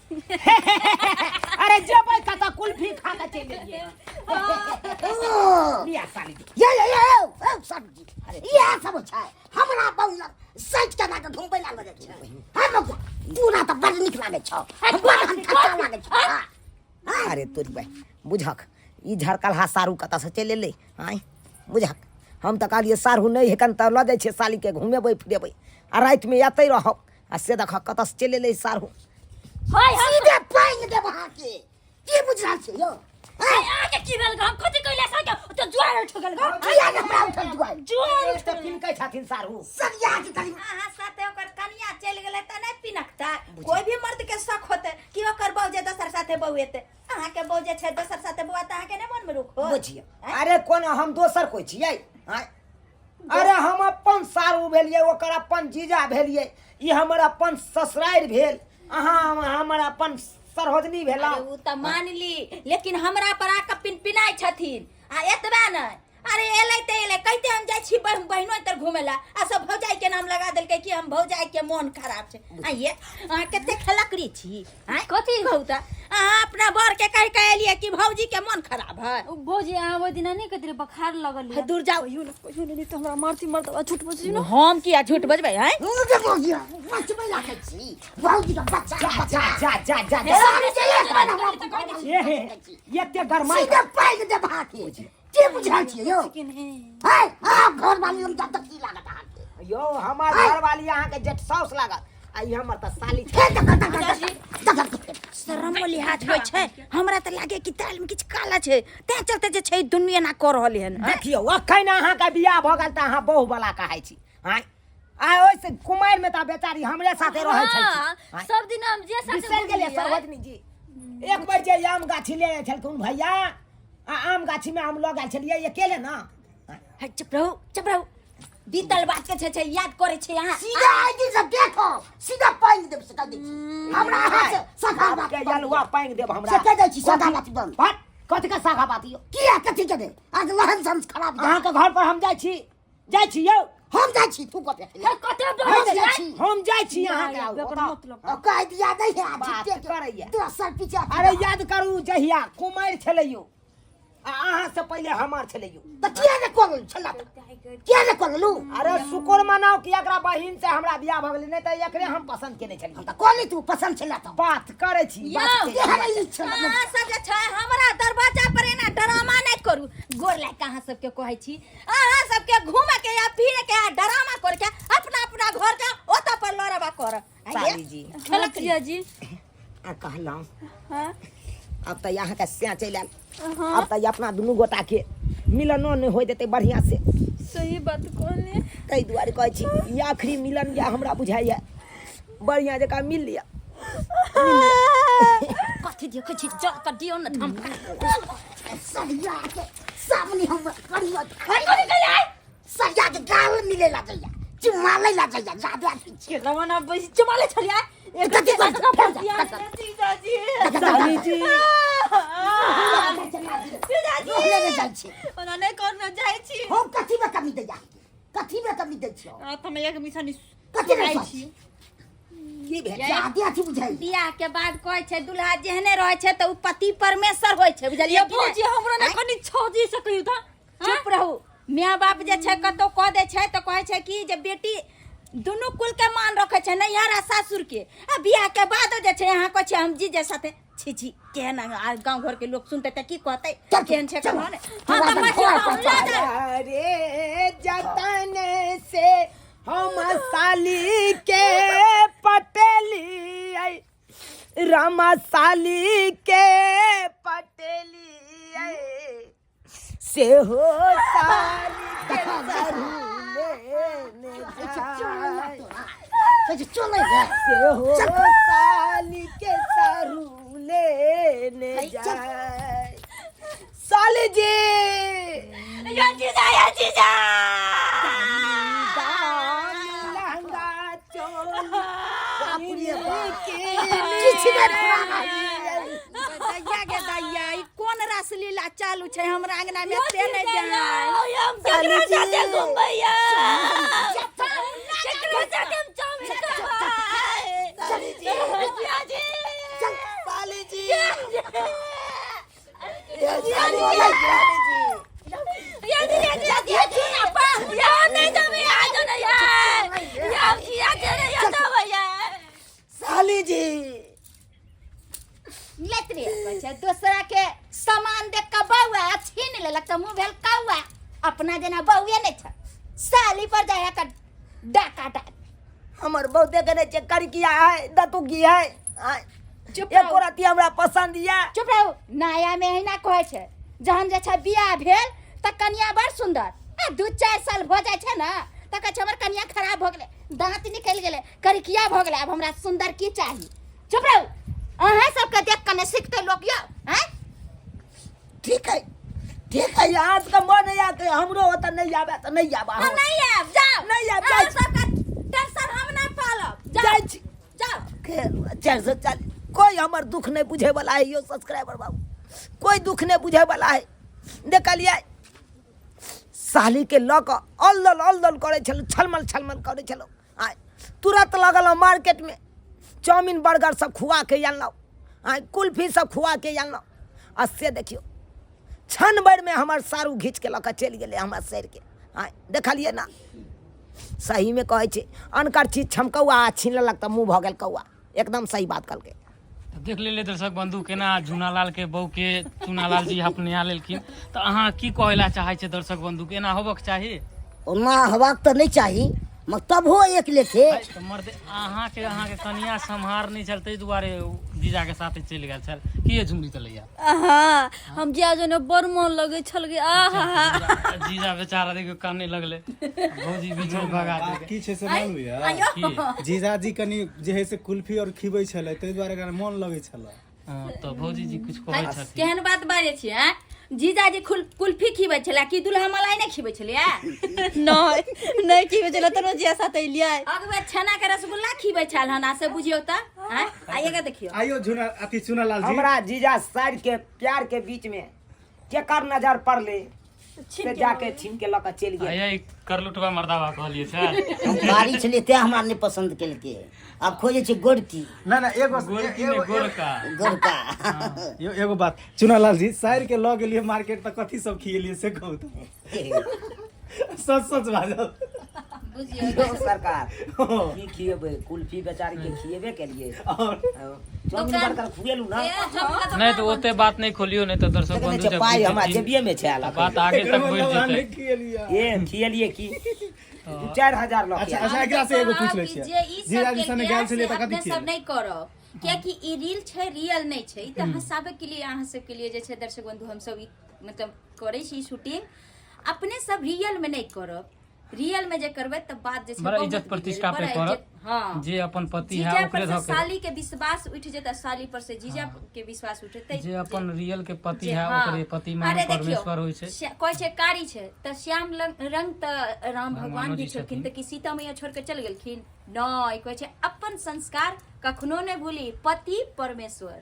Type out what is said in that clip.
अरे जेबै कत कुल्फी खा के चले लिए लिया साली ये सब्जी ये सब छै हमरा बहु सच के ना घुमबै ला लगे छै हम पूरा त बड़ निक लागे छ बड़ हम खट्टा लागे छ अरे तोरी भाई बुझक ई झरकलहा सारू कत से चले ले आय बुझक हम त कहलिए सारू नहीं हेकन त ल जाय छै साली के घुमेबै फिरेबै आ रात में एतै रहब आ से देख कत से चले ले सारू हाय सीधे पाइन दे बहा के की बुझल छै यो आगे की भेल हम कथि कइले सके त जुआर उठ गेल किया ने हमरा उठल जुआर त पिनकै छथिन सारू सरिया के करी अहाँ साथे ओकर कनिया चल गेलै त नहीं पिनकता कोई भी मर्द के शक होते कि ओकर बहू जे दोसर साथे बउएते अहाँ के बहू जे छै दोसर साथे बउआ त अहाँ के नहीं मन में रुखो बुझिए अरे कोन हम दोसर कोइ छियै अरे हम अपन सारू भेलिए ओकर अपन जीजा भेलिए ई हमर अपन ससुरारि भेल अहाँ हमर अपन सरहजनी भेला अरे उ त मान ली लेकिन हमरा पर आके पिनपिनाई छथिन आ एतबा नहीं अरे एलै त एलै कहते हम जाय छी बहिनो तर घुमेला आ सब भौजाई के नाम लगा देलकै कि हम भौजाई के मन खराब छै आइए अहाँ कते खलकरी छी हैं कथि कहूता अहाँ अपना बर के कह के एलिए कि भौजी के मन खराब है भौजी अहाँ वो दिन नहीं कहते बुखार लगल दूर जाओ यो नहीं तो हमरा मारती मरता झूठ बोल छी हम किया झूठ बजबै हैं मुझे बोलिया बचबै लागे छी भौजी का बच्चा जा जा जा जा ये ते गरमाई सीधे पाइन दे बहा के की बुझल छी यो हाय आप घर वाली हम तक की लागत अहाँ के यो हमर घरवाली अहाँ के जेठ साउस लागत आ ई हमर त साली शरम लिहाज होय छै हमरा त लागे कि ताल में किछ काला छै ते चलते जे छै दुनिया ना कर रहले हन देखियो अखन अहाँ के बियाह भ गेल त अहाँ बहु वाला कहै छी हां आ ओइसे कुमार में त बेचारी हमरे साथे रहै छै सब दिन हम जे साथे बिसर गेलिए सरवजनी जी एक बार जे आम गाछी ले छलखुन भैया आ आम गाछी में हम लग गेल छलिए अकेले ना चुप रहो बीतल बात के छै याद करे छै अहाँ सीधा आदि सब देखो सीधा पाइन देब से कह दै छी हमरा अहाँ से सखा बात के जलवा पाइन देब हमरा से कह दै छी सखा बात बंद हट कथि का साखा बात यो किया कथि के दे आज लहन संस खराब अहाँ के घर पर हम जाइ छी यौ हम जाइ छी तू को पे कते हम जाइ छी अहाँ के मतलब कह दिया नहीं है आज बात करैया दोसर पीछे अरे याद करू जहिया कुमार छलैयो आ अहाँ से पहले हमार छलैयो त किया ने कोल छला किया ने कोलू अरे शुक्र मनाओ कि एकरा बहिन से हमरा बियाह भ गेलै नहीं त एकरे हम पसंद केने छलियै त कोली तू पसंद छला त बात करे छी बात के अहाँ सब जे छै हमरा दरवाजा पर एना ड्रामा नहीं करू गोर लाग अहाँ सब के कहै छी अहाँ सब के घूमे के या फिरे के ड्रामा कर के अपना घर के ओता पर लड़बा कर साली जी खलकरिया जी आ कहलौं हां अब त यहाँ के स्या चल आल अब त अपना दुनू गोटा के मिलनो नहीं हो देते बढ़िया से सही बात कहले तै दुआरे कहै छी ये आखिरी मिलन या हमरा बुझाइया बढ़िया जका मिल लिया कथि देखै छी जल कर दियो न धमका सरिया के सामने हम करियो कथि कहले सरिया के गाल मिले ला जइया चुमा ले ला जइया ज्यादा के रवाना बस चमाले छलिया कथि को जीजाजी साली जी जीजाजी ले जाइ छी ओना नहीं करना जाय छी हम कथि में कमी दैया कथि में कमी दै छियो रात में एक मिसानी कथि में छी ये भेल ज्यादा अथी बुझाइ बियाह के बाद कहै छै दुल्हा जेहने रहै छै त उ पति परमेश्वर होय छै बुझलियै कि भौजी हमरा ने कनी छोजी से कहियो त चुप रहू माय बाप जे छै कतो कह दे छै त कहै छै कि जे बेटी दुनू कुल के मान रखे छै नैहर आ सासुर के आ बियाह के बाद जे छै अहाँ कहै छै हम जी जे साथे छी केहन गांव घर के लोग सुनते त की कहतै केहन छै कहां ने हां त अरे जतन से हम साली के पटेली रामा साली के पटेली से हो साली के सरूले ने चले गए से हो साली के सरूले ने जाए साली जी या जीजा लहंगा चोली दैया ई कोन रासलीला चालू छै हमरा अंगना में से नहीं जाय हम केकरा साथे घुमैया केकरा साथे हम चाउमिन खाए चल साली जी लेत रे कहै छै दूसरा के सामान देख के बौआ छीन लेलक त मुंह भेल कौआ अपना जना बौए नहीं छ साली पर जाया का डाका डाक हमर बहू देखे नहीं छे करी किया है दतु की है आय चुप एक रहो रति हमरा पसंद या चुप रहो नया में हिना कहै छै जहन जे छै बियाह भेल त कन्या बड़ सुंदर आ 2-4 साल भ जाय छै ना त कहै छै हमर कन्या खराब भ गेलै दांत निकल गेलै करिकिया भ गेलै अब हमरा सुंदर की चाही चुप रहो अहाँ सबके देख कने सीखते लोग यो हैं ठीक है आज का मन नहीं आते हमरो होता नहीं आवे तो नहीं आवा हम नहीं आब जाओ नहीं आब, अहाँ जाओ। सबका टेंशन हम नहीं पालब जाओ जाय छी। जाओ 440 कोई हमर दुख नहीं बुझे वाला है यो सब्सक्राइबर बाबू कोई दुख नहीं बुझे वाला है देखलिए साली के लक अल्दल करे छल छलमल करे छलो आय तुरंत लगल मार्केट में चाउमीन बर्गर सब खुआ के आनलो आय कुल्फी सब खुआ के आनलो आ से देखियो छन भर में हमार सारू घींच के लक चल गेले हमार शहर के आय देखलिए ना सही में कहे छे अनकर चीज छमकौआ छीन लेलक त मुंह भ गेल कौआ एकदम सही बात कल के देख ले दर्शक बंधु केना झूनालाल के बहू के चुनालाल जी अपने आ लेलखिन तो अहाँ की कहला चाहे छे दर्शक बंधु केना होबक चाही ओना हवाक तो नहीं चाहिए मगर तब हो एक लेखे तो मर्द अहाँ के कनिया संहार नहीं चलते दुआरे जीजा के साथे चल गेल छल किए झुमरी चलैया हाँ हम जिया जो ने बड़ मन लगे छल गे आहा जीजा बेचारा देखियो काने लगले भौजी बीच में भगा दे की छै से मालूम या की जीजाजी कनी जे है से कुल्फी और खिबै छले तै दुआरे एकरा मन लगै छले तो भौजी जी कुछ कहै छथिन केहन बात बाजे छी हैं जीजाजी कुल्फी खिबै छला कि दुल्हा मलाई नहीं खिबै छलिया नहीं की बेचला तनो जिया साथे लिया अगबे छेना के रसगुल्ला खिबै छल हना से बुझियो त हैं आइएगा देखियो आइयो झुना अति चुनालाल जी हमरा जीजा साइड के प्यार के बीच में केकर नजर पड़ले से जाके छीन के लक चल गेल आय कर लुटवा मर्दावा कहलिए सर हम बारिश लेते हमरा नहीं पसंद केलके अब खोजे छै गोड़की ना ना एगो गोरकी में गोरका गोड़का एगो बात चुनालाल जी साइर के ल गेलिए मार्केट त कथि सब खिएलिए से कहू त सच बाजो यो सरकार की खिएबे कुल्फी बेचारी के खिएबे के लिए चाउमीन बर्गर खुएलू ना नहीं तो ओते बात नहीं खोलियो नहीं तो दर्शक देखने बंधु छे पाई हमरा जेबिए में छे आला बात आगे तक बढ़ नहीं जेतै खिएलिए ए खिएलिए की 4000 लक अच्छा अच्छा एकरा से एगो पूछ ले छियै जे ई सब जीजाजी सने गेल छलिए त अपने कथि सब खिएलिए नहीं करब कियाकि ई रील छै रियल नहीं छै ई त हंसाबे के लिए अहाँ सब के लिए जे छै दर्शक बंधु हम सब ई मतलब करै छी शूटिंग अपने सब रियल में नहीं करब रियल में जे करबै त बात जे छै बड़ा बहुत इज्जत प्रतिष्ठा पे बड़ा करब इज्जत- हाँ जे अपन पति है जीजा ओकरे पर से धके साली के विश्वास उठ जेता साली पर से जीजा के विश्वास उठतै जे अपन रियल के पति जे- है हाँ। ओकरे पति अरे मान देखियो, परमेश्वर होय छै कहै छै कारी छै त श्याम रंग त राम भगवान भगवानो भी जी छलखिन छथिन। त कि सीता मैया छोड़ के चल गेलखिन नहीं कहै छै अपन संस्कार कखनो नहीं भूली पति परमेश्वर